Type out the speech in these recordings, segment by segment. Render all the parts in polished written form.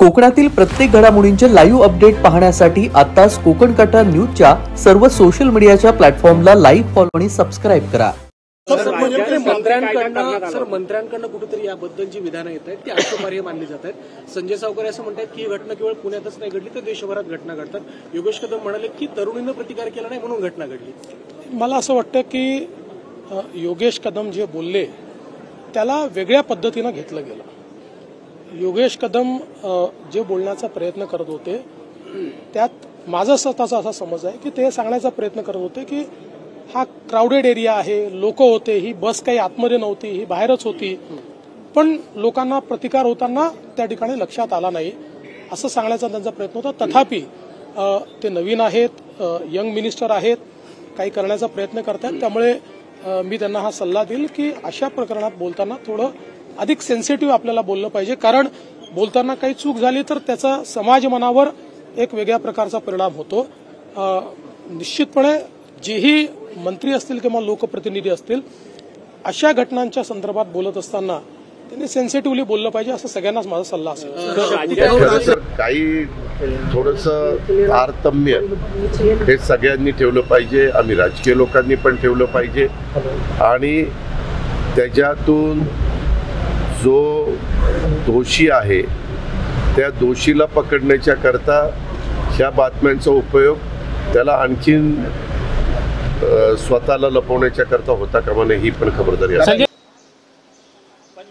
कोकणातील प्रत्येक घडामोडींचे लाईव्ह अपडेट पाहण्यासाठी आताच कोकण कटा न्यूजच्या सर्व सोशल मीडियाच्या प्लॅटफॉर्मला लाईक, फॉलो आणि सबस्क्राईब करा। मंत्र्यांकडनं कुठेतरी याबद्दल जी विधानं येत आहेत ती आक्षेपार्ह मानली जात आहेत। संजय सावकर असं म्हणतात की ही घटना केवळ पुण्यातच नाही घडली तर देशभरात घटना घडतात। योगेश कदम म्हणाले की तरुणीनं प्रतिकार केला नाही म्हणून घटना घडली। मला असं वाटतं की योगेश कदम जे बोलले त्याला वेगळ्या पद्धतीनं घेतलं गेलं। योगेश कदम जे बोलण्याचा प्रयत्न करत होते त्यात माझा स्वतःचा असा समज आहे की ते सांगण्याचा प्रयत्न करत होते की हा क्राउडेड एरिया आहे, लोक होते, ही बस काही आतमध्ये नव्हती, ही बाहेरच होती, पण लोकांना प्रतिकार होताना त्या ठिकाणी लक्षात आला नाही असं सांगण्याचा त्यांचा प्रयत्न होता। तथापि ते नवीन आहेत, यंग मिनिस्टर आहेत, काही करण्याचा प्रयत्न करतात, त्यामुळे मी त्यांना हा सल्ला देईल की अशा प्रकरणात बोलताना थोडं अधिक सेन्सिटिव्ह आपल्याला बोललं पाहिजे, कारण बोलताना काही चूक झाली तर त्याचा समाज मनावर एक वेगळ्या प्रकारचा परिणाम होतो। निश्चितपणे जेही मंत्री असतील किंवा लोकप्रतिनिधी असतील अशा घटनांच्या संदर्भात बोलत असताना त्यांनी सेन्सिटिव्हली बोललं पाहिजे असं सगळ्यांनाच माझा सल्ला असेल। काही थोडंसं तारतम्य हे सगळ्यांनी ठेवलं पाहिजे, आम्ही राजकीय लोकांनी पण ठेवलं पाहिजे आणि त्याच्यातून जो दोषी आहे त्या दोषीला पकडण्याच्या करता ह्या बातम्यांचा उपयोग त्याला आणखीन स्वतःला लपवण्याच्या करता होता कामा नये ही पण खबरदारी असेल। पण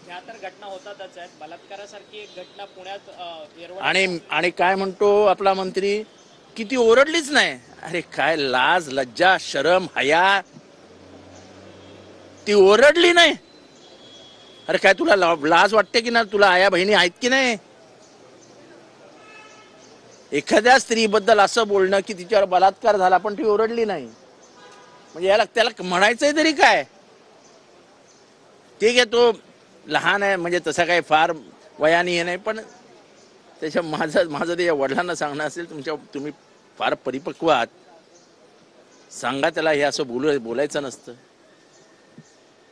ह्या तर घटना होतातच आहेत, बलात्कारासारखी एक घटना पुण्यात आणि काय म्हणतो आपला मंत्री की ती ओरडलीच नाही। अरे काय लाज, लज्जा, शरम, हया, ती ओरडली नाही। अरे काय तुला लाज वाटते की ना? तुला आया बहिणी आहेत की नाही? एखाद्या स्त्रीबद्दल असं बोलणं की तिच्यावर बलात्कार झाला पण ती ओरडली नाही म्हणजे याला त्याला म्हणायचंय तरी काय? ठीक आहे तो लहान आहे म्हणजे तसं काही फार वयाने हे नाही, पण त्याच्या माझं ते वडिलांना सांगणं असेल तुम्ही फार परिपक्व आहात, सांगा त्याला हे असं बोलायचं नसतं।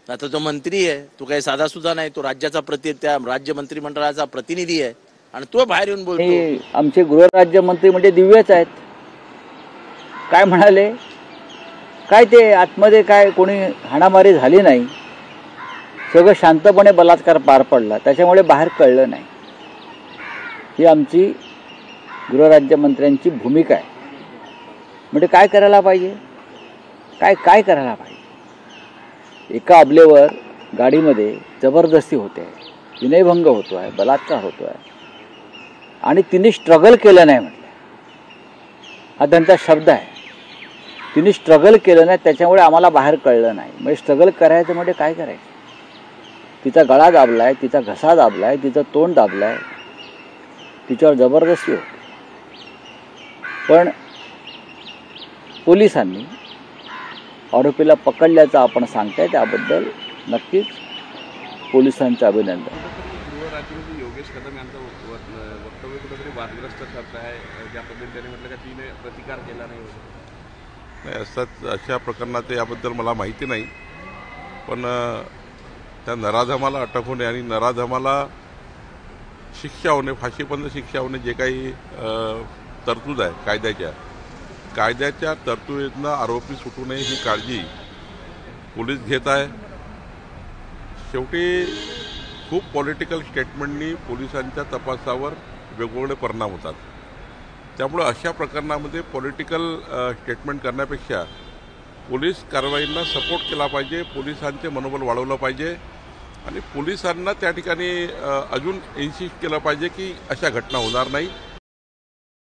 आता तो मंत्री आहे, तो काही साधा सुद्धा नाही, तो त्या राज्य मंत्रिमंडळाचा प्रतिनिधी आहे आणि तो बाहेर येऊन बोलतो। आमचे गृहराज्यमंत्री म्हणजे दिव्यच आहेत। काय म्हणाले? काय ते आतमध्ये काय कोणी हाणामारी झाली नाही, सगळं शांतपणे बलात्कार पार पडला, त्याच्यामुळे बाहेर कळलं नाही। ही आमची गृहराज्यमंत्र्यांची भूमिका आहे। म्हणजे काय करायला पाहिजे, काय करायला पाहिजे? एका अबलेवर गाडीमध्ये जबरदस्ती होते, विनयभंग होतो आहे, बलात्कार होतो आहे आणि तिने स्ट्रगल केलं नाही म्हटलं, हा त्यांचा शब्द आहे। तिने स्ट्रगल केलं नाही त्याच्यामुळे आम्हाला बाहेर कळलं नाही। म्हणजे स्ट्रगल करायचं म्हणजे काय करायचं? तिचा गळा दाबलाय, तिचा घसा दाबलाय, तिचं तोंड दाबलाय, तिच्यावर जबरदस्ती होती। पण पोलिसांनी आरोपीला पकडल्याचं आपण सांगताय त्याबद्दल नक्कीच पोलिसांचं अभिनंदन। गृहराज्यमंत्री योगेश कदम यांचं वक्तव्य कुठेतरी वादग्रस्त ठरत आहे, ज्या पद्धतीने त्यांनी म्हटलं की तिने प्रतिकार केला नाही असंच अशा प्रकरणात याबद्दल मला माहिती नाही, पण त्या नराधमाला अटक होणे आणि नराधमाला शिक्षा होणे, फाशीपर्यंत शिक्षा होणे जे काही तरतूद आहे कायद्याच्या तरतुदीतनं आरोपी सुटू नये ही काळजी पोलीस घेत आहे। शेवटी खूप पॉलिटिकल स्टेटमेंटनी पोलिसांच्या तपासावर वेगवेगळे परिणाम होतात, त्यामुळे अशा प्रकरणामध्ये पॉलिटिकल स्टेटमेंट करण्यापेक्षा पोलीस कारवाईंना सपोर्ट केला पाहिजे, पोलिसांचे मनोबल वाढवलं पाहिजे आणि पोलिसांना त्या ठिकाणी अजून इन्सिस्ट केलं पाहिजे की अशा घटना होणार नाही।